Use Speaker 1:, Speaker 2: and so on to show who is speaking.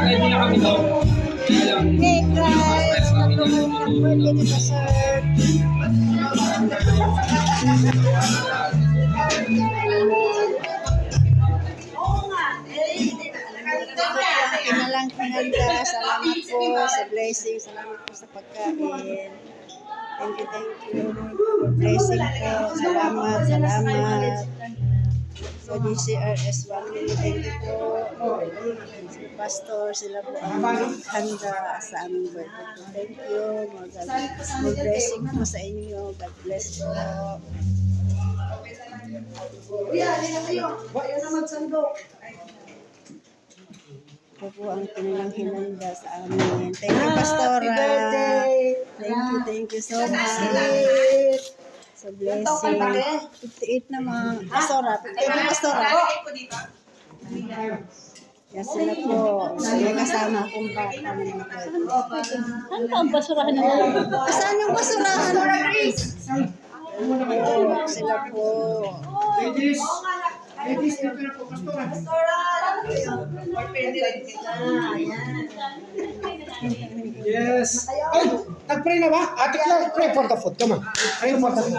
Speaker 1: Nag-invite nila kami daw.
Speaker 2: Hey guys, birthday ni Sir. Kinalang kinanda, salamat po sa blessing, salamat po sa pagkain. Thank you for blessing po. Salamat. So DCRS family, thank you po. Si Pastor, sila po ang handa sa aming birthday po. Thank you. More blessing po sa inyo. God bless po. Ito po ang kanilang hinanda sa amin. Thank you, Pastora. Thank you so much. So blessing. 58 naman. Pastora. 58 na Pastora. Yan sila po. May kasama akong bata.
Speaker 3: Ano ba ang basurahan na lang?
Speaker 2: Saan yung basurahan? Sila po.
Speaker 4: Ladies, ito na po, Pastora. Yes. Ay, nag-pray na ba? Ate Claire, pray for the food. Come on. Pray for the food.